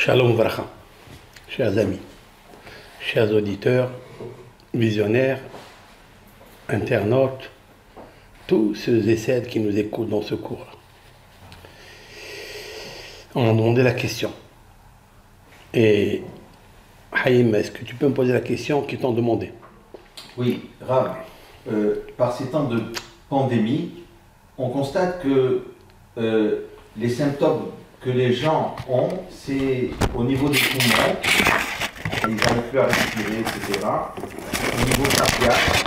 Shalom Vracha, chers amis, chers auditeurs, visionnaires, internautes, tous ceux et celles qui nous écoutent dans ce cours. On m'a demandé la question. Et Haïm, est-ce que tu peux me poser la question qu'ils t'ont demandé? Oui, Rav, par ces temps de pandémie, on constate que les symptômes que les gens ont, c'est au niveau des poumons, ils n'arrivent plus à respirer, etc. Au niveau cardiaque,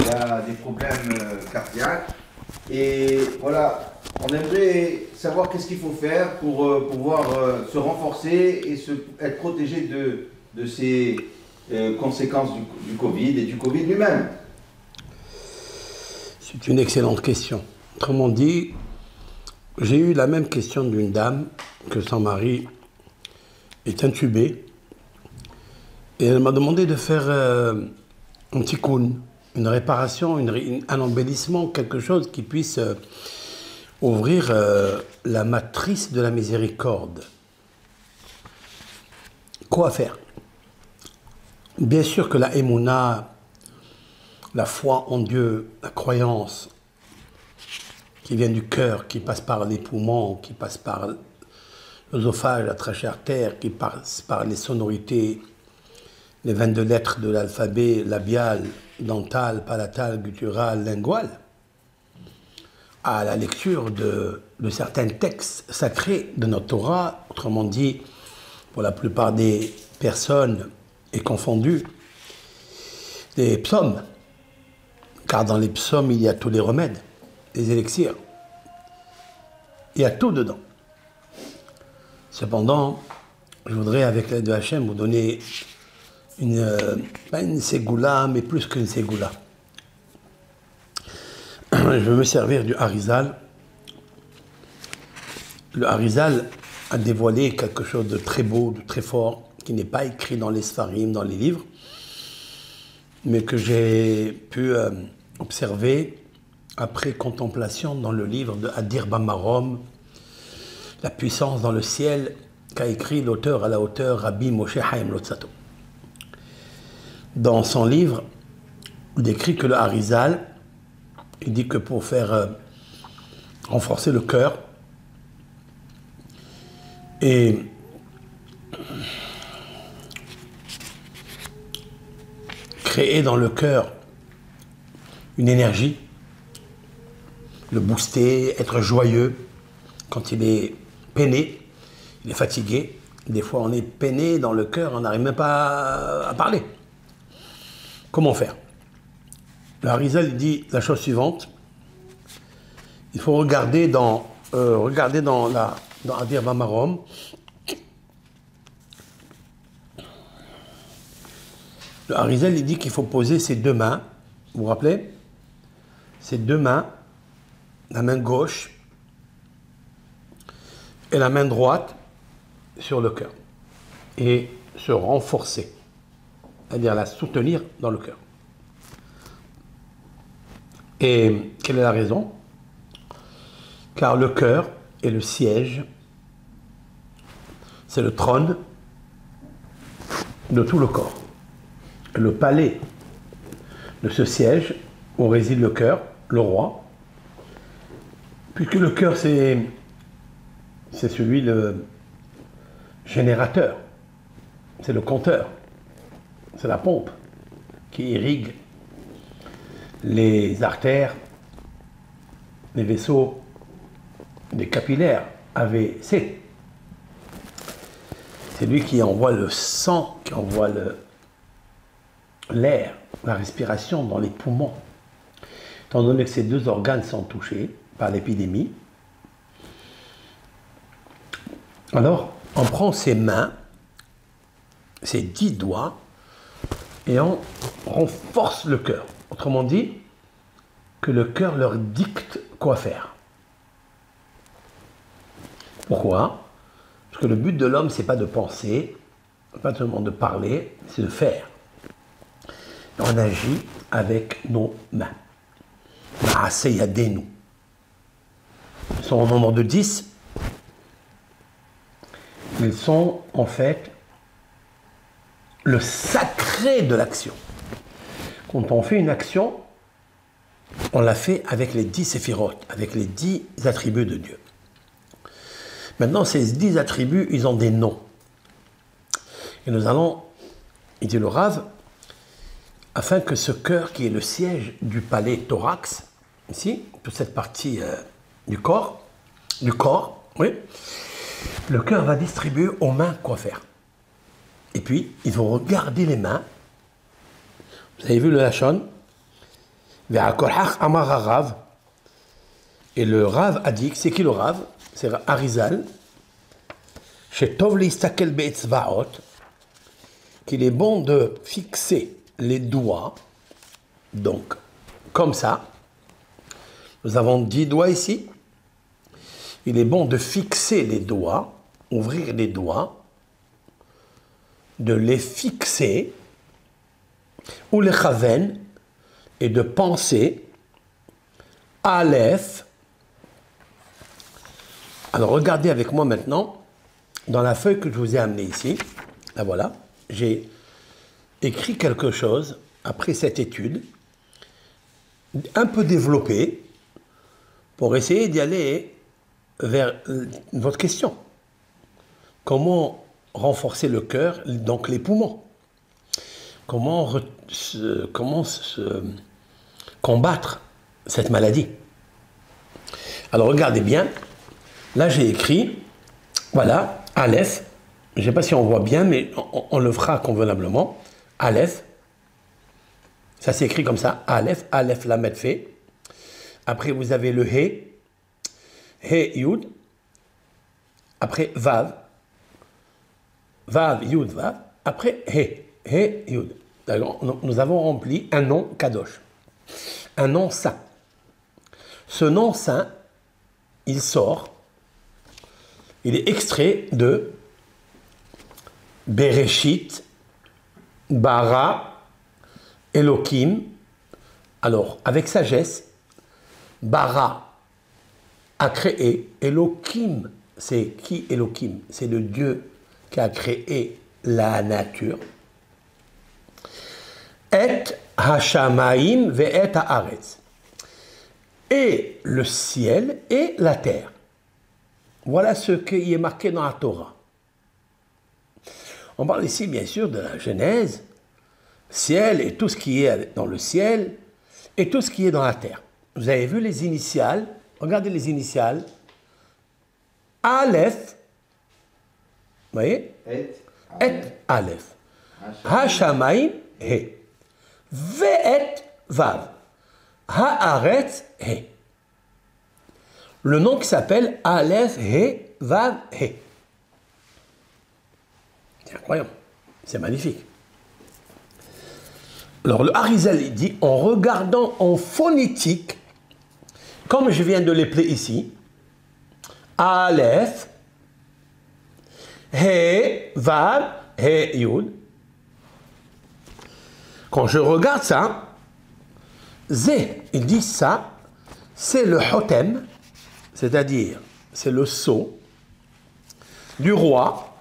il y a des problèmes cardiaques. Et voilà, on aimerait savoir qu'est-ce qu'il faut faire pour pouvoir se renforcer et être protégé de ces conséquences du Covid et du Covid lui-même. C'est une excellente question. Autrement dit, j'ai eu la même question d'une dame que son mari est intubé et elle m'a demandé de faire un tikkun, une réparation, un embellissement, quelque chose qui puisse ouvrir la matrice de la miséricorde. Quoi faire? Bien sûr que la émouna, la foi en Dieu, la croyance qui vient du cœur, qui passe par les poumons, qui passe par l'œsophage, la trachée artère, qui passe par les sonorités, les 22 lettres de l'alphabet labial, dental, palatal, guttural, lingual, à la lecture de certains textes sacrés de notre Torah, autrement dit, pour la plupart des personnes et confondus, des psaumes, car dans les psaumes, il y a tous les remèdes, les élixirs. Il y a tout dedans. Cependant, je voudrais, avec l'aide de Hachem, vous donner pas une ségoula, mais plus qu'une ségoula. Je veux me servir du Harizal. Le Harizal a dévoilé quelque chose de très beau, de très fort, qui n'est pas écrit dans les Sfarim, dans les livres, mais que j'ai pu observer après contemplation dans le livre de Adir Bamarom, La puissance dans le ciel, qu'a écrit l'auteur à la hauteur Rabbi Moshe Chaim Lotsato. Dans son livre, il décrit que le Harizal, il dit que pour faire renforcer le cœur et créer dans le cœur une énergie, le booster, être joyeux quand il est peiné, il est fatigué. Des fois, on est peiné dans le cœur, on n'arrive même pas à parler. Comment faire? Le Harizal dit la chose suivante. Il faut regarder dans Adir Bamarom. Le Harizal dit qu'il faut poser ses deux mains. Vous vous rappelez? Ses deux mains, la main gauche et la main droite sur le cœur. Et se renforcer. C'est-à-dire la soutenir dans le cœur. Et quelle est la raison? Car le cœur est le siège, c'est le trône de tout le corps. Le palais de ce siège où réside le cœur, le roi, puisque le cœur c'est celui le générateur, c'est le compteur, c'est la pompe qui irrigue les artères, les vaisseaux, les capillaires, AVC. C'est lui qui envoie le sang, qui envoie l'air, la respiration dans les poumons. Étant donné que ces deux organes sont touchés par l'épidémie, alors on prend ses mains, ses 10 doigts, et on renforce le cœur. Autrement dit, que le cœur leur dicte quoi faire. Pourquoi? Parce que le but de l'homme, c'est pas de penser, pas seulement de parler, c'est de faire. On agit avec nos mains. Ils sont au nombre de 10. Ils sont en fait le sacré de l'action. Quand on fait une action, on la fait avec les 10 séphirotes, avec les 10 attributs de Dieu. Maintenant, ces 10 attributs, ils ont des noms. Et nous allons, il dit le Rav, afin que ce cœur qui est le siège du palais thorax, ici, toute cette partie du corps, oui, le cœur va distribuer aux mains quoi faire. Et puis, ils vont regarder les mains. Vous avez vu le Lachon? Et le Rav a dit, c'est qui le Rav? C'est Arizal. Chez Tov Listakel Be'etzvaot, qu'il est bon de fixer les doigts, donc, comme ça. Nous avons 10 doigts ici. Il est bon de fixer les doigts, ouvrir les doigts, de les fixer, ou les chaven, et de penser, Aleph. Alors regardez avec moi maintenant, dans la feuille que je vous ai amenée ici, la voilà, j'ai écrit quelque chose après cette étude, un peu développée, pour essayer d'y aller vers votre question. Comment renforcer le cœur, donc les poumons? Comment combattre cette maladie? Alors regardez bien, là j'ai écrit, voilà, Aleph, je ne sais pas si on voit bien, mais on le fera convenablement, Aleph, ça s'écrit comme ça, Aleph, Aleph Lamed Fe. Après vous avez le He, He Yud, après Vav, Vav Yud Vav, après He, He Yud. Alors, nous avons rempli un nom Kadosh, un nom saint. Ce nom saint, il sort, il est extrait de Bereshit, Bara, Elohim. Alors, avec sagesse, Bara a créé, Elohim, c'est qui Elohim? C'est le Dieu qui a créé la nature. Et Hashamaim ve'et haaretz. Et le ciel et la terre. Voilà ce qui est marqué dans la Torah. On parle ici bien sûr de la Genèse, ciel et tout ce qui est dans le ciel et tout ce qui est dans la terre. Vous avez vu les initiales, regardez les initiales. Aleph, vous voyez? Et Aleph. Hashamaim, He. Ve'et Vav. Haaretz, He. Le nom qui s'appelle Aleph, He, Vav, He. C'est incroyable, c'est magnifique. Alors le Arizal il dit, en regardant en phonétique, comme je viens de l'épeler ici, Aleph, He, Vav, He, Yud. Quand je regarde ça, Zé, il dit ça, c'est le Hotem, c'est-à-dire, c'est le sceau du roi,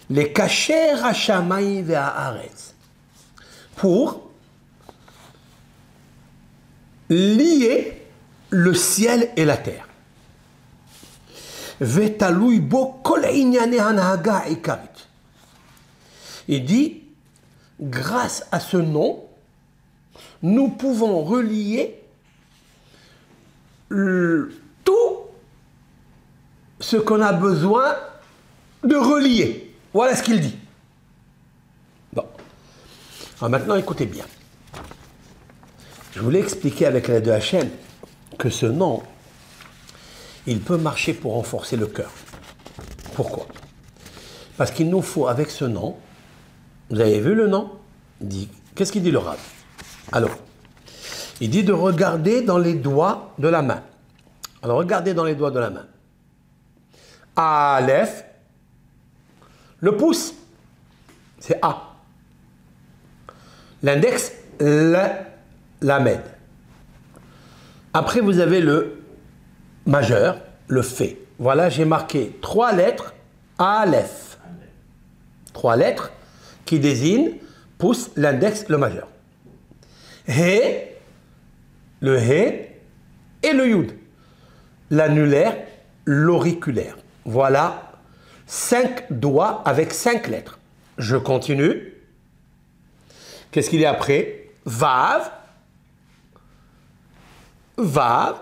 les Kacher Hashamayim ve'haaretz, pour lier le ciel et la terre. Ve'talui bo kol inyane hanhaga ikarit. Il dit, grâce à ce nom, nous pouvons relier tout ce qu'on a besoin de relier. Voilà ce qu'il dit. Bon. Alors maintenant, écoutez bien. Je voulais expliquer avec l'aide de Hachem que ce nom, il peut marcher pour renforcer le cœur. Pourquoi? Parce qu'il nous faut, avec ce nom, vous avez vu le nom? Qu'est-ce qu'il dit le Rav? Alors, il dit de regarder dans les doigts de la main. Alors, regardez dans les doigts de la main. Aleph, le pouce, c'est A. L'index, Lamed. Après, vous avez le majeur, le Fé. Voilà, j'ai marqué 3 lettres Aleph. 3 lettres qui désignent, poussent l'index, le majeur. He, le He et le Yud. L'annulaire, l'auriculaire. Voilà 5 doigts avec 5 lettres. Je continue. Qu'est-ce qu'il y a après? Vav. Vav.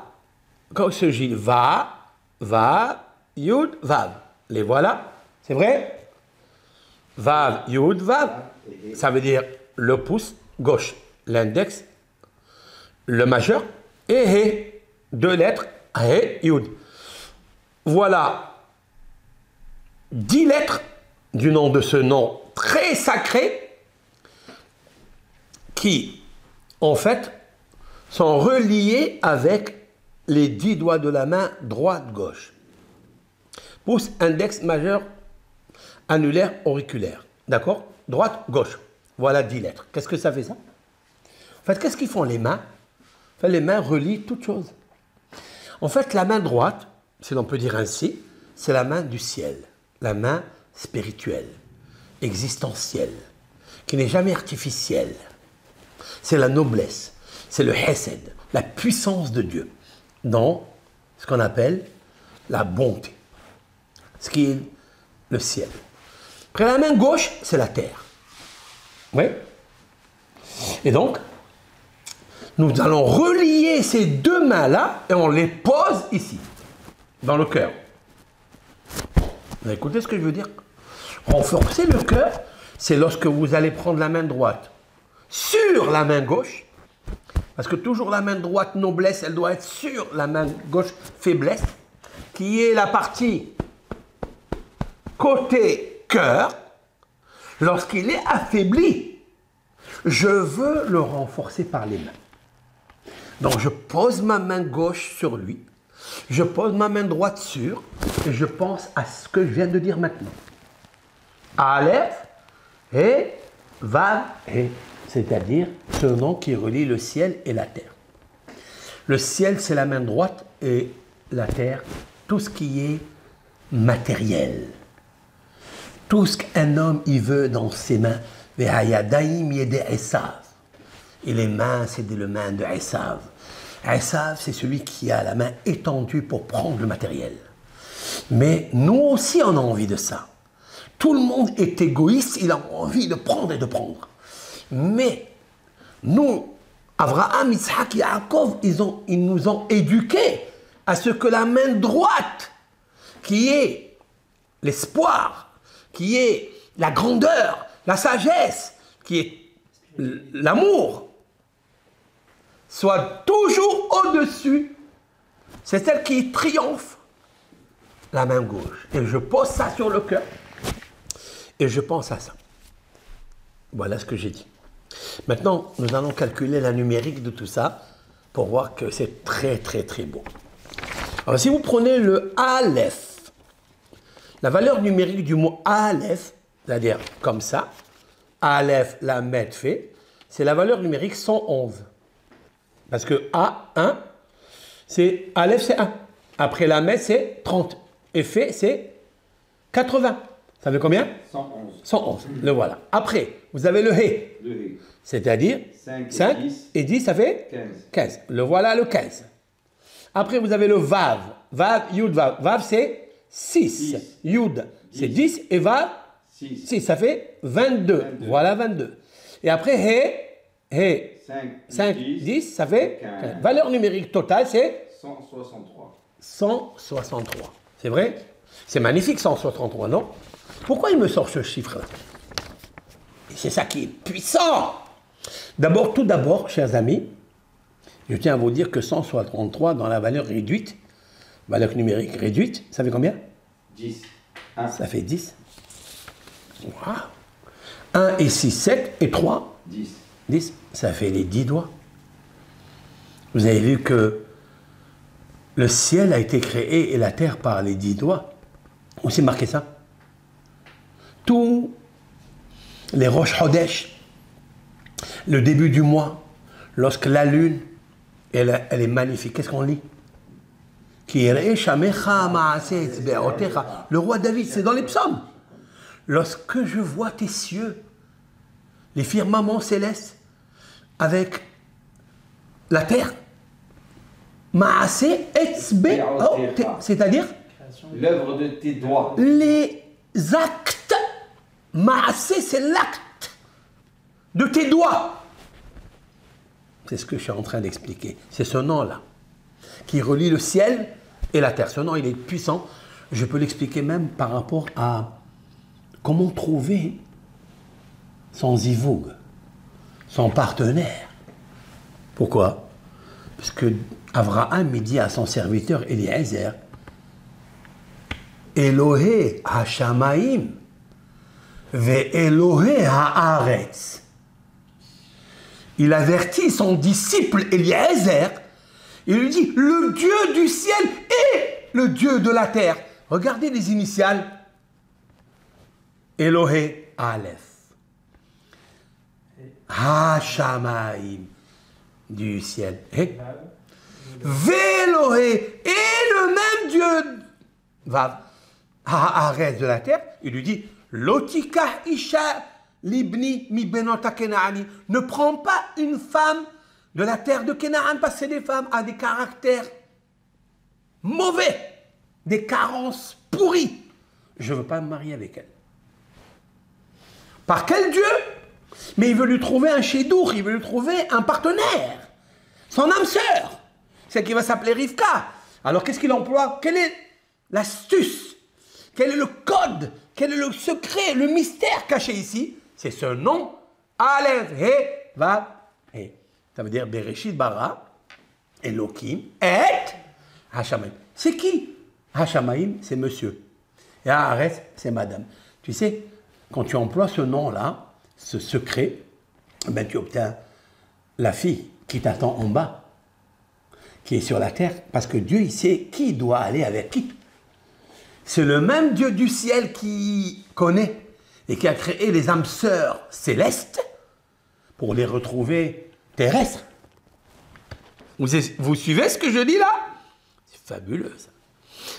Quand il s'agit de Va, Va, Yud, Vav. Les voilà. C'est vrai? Vav, Yud, Vav. Ça veut dire le pouce gauche, l'index, le majeur et He. 2 lettres, He, Yud. Voilà 10 lettres du nom de ce nom très sacré qui, en fait, sont reliés avec les 10 doigts de la main droite-gauche. Pouce, index, majeur, annulaire, auriculaire. D'accord? Droite-gauche. Voilà 10 lettres. Qu'est-ce que ça fait ça? En fait, qu'est-ce qu'ils font les mains? En fait, les mains relient toutes choses. En fait, la main droite, si l'on peut dire ainsi, c'est la main du ciel, la main spirituelle, existentielle, qui n'est jamais artificielle. C'est la noblesse, c'est le hesed, la puissance de Dieu, dans ce qu'on appelle la bonté, ce qui est le ciel. Après la main gauche, c'est la terre. Oui. Et donc, nous allons relier ces 2 mains-là et on les pose ici, dans le cœur. Vous écoutez ce que je veux dire? Renforcer le cœur, c'est lorsque vous allez prendre la main droite sur la main gauche, parce que toujours la main droite noblesse, elle doit être sur la main gauche faiblesse, qui est la partie côté cœur. Lorsqu'il est affaibli, je veux le renforcer par les mains. Donc je pose ma main gauche sur lui, je pose ma main droite sur, et je pense à ce que je viens de dire maintenant. Aleph, He, Vav, He, c'est-à-dire ce nom qui relie le ciel et la terre. Le ciel, c'est la main droite, et la terre, tout ce qui est matériel. Tout ce qu'un homme y veut dans ses mains. Et les mains, c'est les mains de Esav. Esav, c'est celui qui a la main étendue pour prendre le matériel. Mais nous aussi, on a envie de ça. Tout le monde est égoïste, il a envie de prendre et de prendre. Mais nous, Abraham, Isaac et Yaakov, ils nous ont éduqués à ce que la main droite, qui est l'espoir, qui est la grandeur, la sagesse, qui est l'amour, soit toujours au-dessus. C'est celle qui triomphe, la main gauche. Et je pose ça sur le cœur et je pense à ça. Voilà ce que j'ai dit. Maintenant, nous allons calculer la numérique de tout ça pour voir que c'est très très très beau. Alors si vous prenez le Aleph, la valeur numérique du mot Aleph, c'est-à-dire comme ça, Aleph, la mètre fait, c'est la valeur numérique 111. Parce que A, 1, c'est Aleph, c'est 1. Après la mètre, c'est 30. Et fait, c'est 80. Ça fait combien? 111. 111, le voilà. Après, vous avez le He. Le He. C'est-à-dire 5 et 10, ça fait 15. Le voilà, le 15. Après, vous avez le Vav. Vav, Yud, Vav. Vav, c'est 6. Yud, c'est 10. Et Vav, 6. Ça fait 22. Voilà, 22. Et après, He, 5, 10, ça fait 15. Valeur numérique totale, c'est 163. 163. C'est vrai? C'est magnifique, 163, non? Pourquoi il me sort ce chiffre-là? C'est ça qui est puissant. D'abord, tout d'abord, chers amis, je tiens à vous dire que 163 dans la valeur réduite, valeur numérique réduite, ça fait combien? 10. Ça fait 10. Wow. 1 et 6, 7 et 3. 10. 10, ça fait les 10 doigts. Vous avez vu que le ciel a été créé et la terre par les 10 doigts. On s'est marqué ça. Tous les Rosh Chodesh, le début du mois, lorsque la lune, elle est magnifique, qu'est-ce qu'on lit? Le roi David, c'est dans les psaumes. Lorsque je vois tes cieux, les firmaments célestes, avec la terre, c'est-à-dire l'œuvre de tes doigts. les actes. Maasé, c'est l'acte de tes doigts. C'est ce que je suis en train d'expliquer. C'est ce nom-là qui relie le ciel et la terre. Ce nom, il est puissant. Je peux l'expliquer même par rapport à comment trouver son zivoug, son partenaire. Pourquoi? Parce que Abraham dit à son serviteur Eliezer, Elohé ha-shamaim ve Elohé ha-aretz. Il avertit son disciple Eliezer, il lui dit, le Dieu du ciel et le Dieu de la terre. Regardez les initiales. Elohé Aleph. Ha-shamaim du ciel. Et Vélohé et le même Dieu Vav Ha-aretz de la terre. Il lui dit, Lotika isha libni mi benota Kenaani. Ne prends pas une femme de la terre de Kenaan, parce que c'est des femmes à des caractères mauvais, des carences pourries. Je ne veux pas me marier avec elle. Par quel Dieu? Mais il veut lui trouver un chédour, il veut lui trouver un partenaire, son âme sœur, celle qui va s'appeler Rivka. Alors qu'est-ce qu'il emploie? Quelle est l'astuce? Quel est le code? Quel est le secret, le mystère caché ici? C'est ce nom, Aleph, He, Vav, He. Ça veut dire Bereshit bara, Elohim, et Hashamaim. C'est qui? Hashamaim, c'est monsieur. Et Haaretz, c'est madame. Tu sais, quand tu emploies ce nom-là, ce secret, ben tu obtiens la fille qui t'attend en bas, qui est sur la terre, parce que Dieu, il sait qui doit aller avec qui. C'est le même Dieu du ciel qui connaît et qui a créé les âmes sœurs célestes pour les retrouver terrestres. Vous suivez ce que je dis là? C'est fabuleux ça.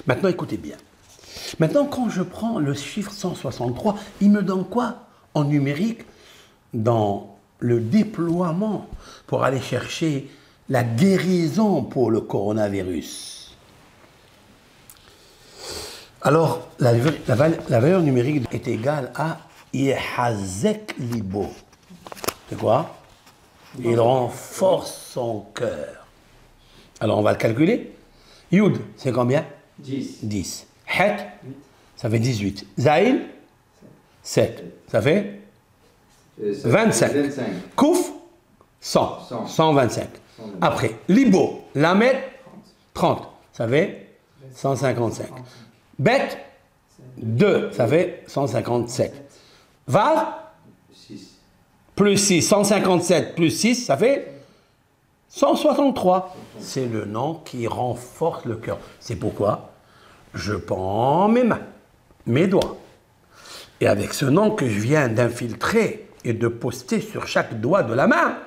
Maintenant, écoutez bien. Maintenant, quand je prends le chiffre 163, il me donne quoi en numérique dans le déploiement pour aller chercher la guérison pour le coronavirus? Alors, la valeur numérique est égale à Yehazek Libo. C'est quoi? Il renforce son cœur. Alors, on va le calculer. Yud, c'est combien? 10. 10. Het, ça fait 18. Zaïn, 7. Ça fait 25. Kouf, 100. 125. Après, Libo, Lamed, 30. Ça fait 155. Bet, 2. Ça fait 157. Vav, 6. Plus 6. 157 plus 6, ça fait 163. C'est le nom qui renforce le cœur. C'est pourquoi je prends mes mains, mes doigts. Et avec ce nom que je viens d'infiltrer et de poster sur chaque doigt de la main,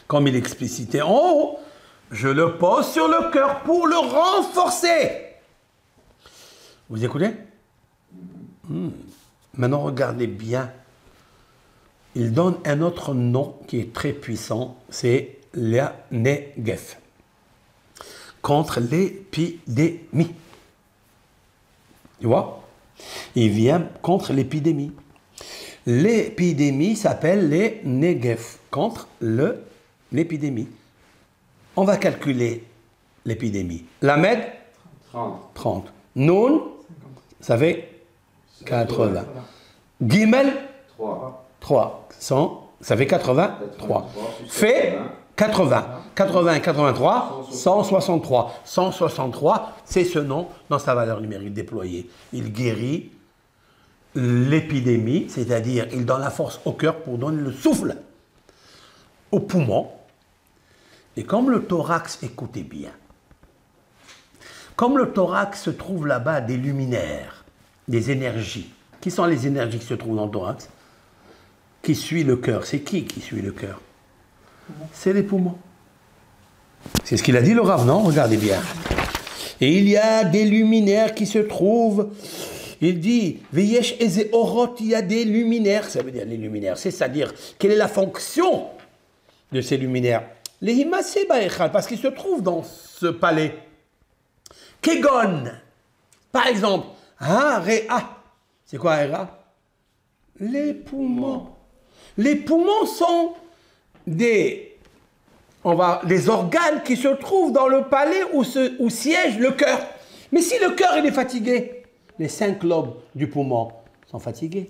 comme il est explicité en haut, je le pose sur le cœur pour le renforcer. Vous écoutez? Maintenant, regardez bien. Il donne un autre nom qui est très puissant, c'est la Negev, contre l'épidémie. Tu vois? Il vient contre l'épidémie. L'épidémie s'appelle les Negev, contre l'épidémie. On va calculer l'épidémie. Lamed, 30. Noun, ça fait 80. Gimel, 3. 100, ça fait 83. Fait 80. 80 et 83, 163. 163, c'est ce nom dans sa valeur numérique déployée. Il guérit l'épidémie, c'est-à-dire il donne la force au cœur pour donner le souffle aux poumons. Et comme le thorax, écoutez bien, comme le thorax se trouve là-bas des luminaires, des énergies, qui sont les énergies qui se trouvent dans le thorax? Qui suit le cœur? C'est qui suit le cœur? C'est les poumons. C'est ce qu'il a dit le Rav, non? Regardez bien. Et il y a des luminaires qui se trouvent. Il dit, Veyesh eze orot, il y a des luminaires. Ça veut dire les luminaires, c'est-à-dire, quelle est la fonction de ces luminaires? Les himasé ba'echal, parce qu'ils se trouvent dans ce palais. Kegon, par exemple, Rea. C'est quoi Rea? Les poumons. Les poumons sont des organes qui se trouvent dans le palais où siège le cœur. Mais si le cœur il est fatigué, les 5 lobes du poumon sont fatigués.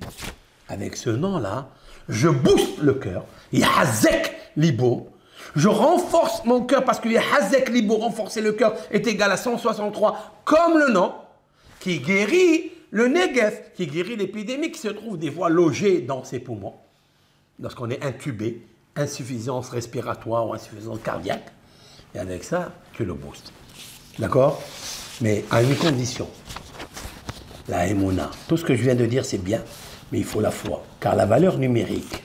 Avec ce nom-là, je booste le cœur. Yahazek libo. Je renforce mon cœur parce que Yahazek libo, renforcer le cœur, est égal à 163, comme le nom, qui guérit le Negev, qui guérit l'épidémie qui se trouve des fois logée dans ses poumons. Lorsqu'on est intubé, insuffisance respiratoire ou insuffisance cardiaque, et avec ça, tu le boostes. D'accord? Mais à une condition. La Emouna. Tout ce que je viens de dire, c'est bien, mais il faut la foi. Car la valeur numérique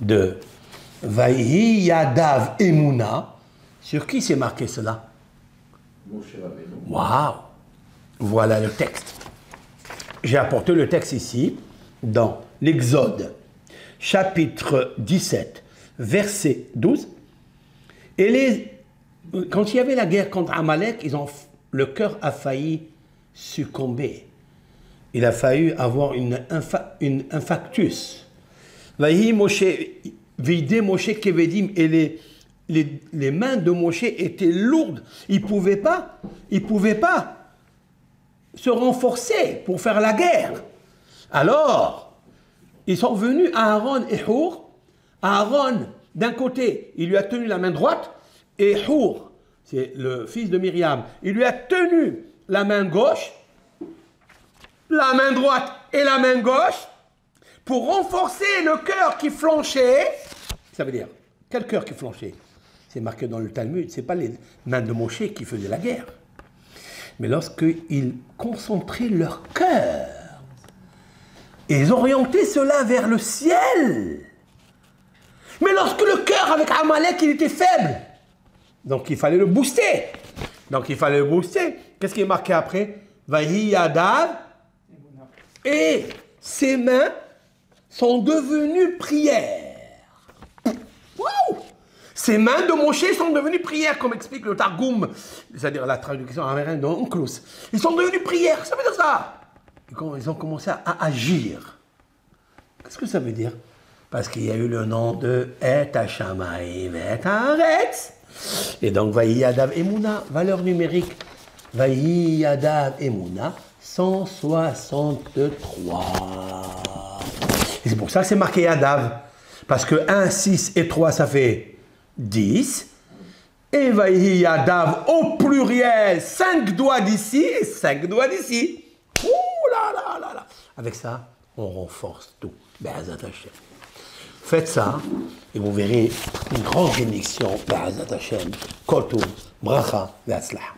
de Vaihi Yadav Emouna, sur qui c'est marqué cela? Waouh! Voilà le texte. J'ai apporté le texte ici, dans l'Exode, chapitre 17, verset 12. Et quand il y avait la guerre contre Amalek, le cœur a failli succomber. Il a failli avoir une infarctus. Vahi Moshe, Vide Moshe Kevedim, et les mains de Moshe étaient lourdes. Il ne pouvait pas se renforcer pour faire la guerre. Alors, ils sont venus à Aaron et Hour. Aaron, d'un côté, il lui a tenu la main droite, et Hour, c'est le fils de Myriam, il lui a tenu la main gauche, la main droite et la main gauche, pour renforcer le cœur qui flanchait. Ça veut dire, quel cœur qui flanchait? C'est marqué dans le Talmud, ce n'est pas les mains de Moshe qui faisaient la guerre. Mais lorsqu'ils concentraient leur cœur, et ils orientaient cela vers le ciel. Mais lorsque le cœur avec Amalek, il était faible, donc il fallait le booster. Qu'est-ce qui est marqué après? Vahi Yadav. Et ses mains sont devenues prières. Waouh! Ces mains de Moshe sont devenues prières, comme explique le Targum, c'est-à-dire la traduction amérindienne d'Onkelos. Ils sont devenus prières, ça veut dire ça. Ils ont commencé à agir. Qu'est-ce que ça veut dire? Parce qu'il y a eu le nom de Et Hashamaim Et Haaretz. Et donc, Vahi Yadav Emouna, valeur numérique, Vahi Yadav Emouna, 163. Et c'est pour ça que c'est marqué Yadav. Parce que 1, 6 et 3, ça fait 10. Et Vahi Yadav au pluriel, 5 doigts d'ici et 5 doigts d'ici. Ouh là là là là. Avec ça, on renforce tout. Be'ezat Hashem. Faites ça et vous verrez une grande bénédiction. Be'ezat Hashem. Kol tov, bracha, ve'atzlacha.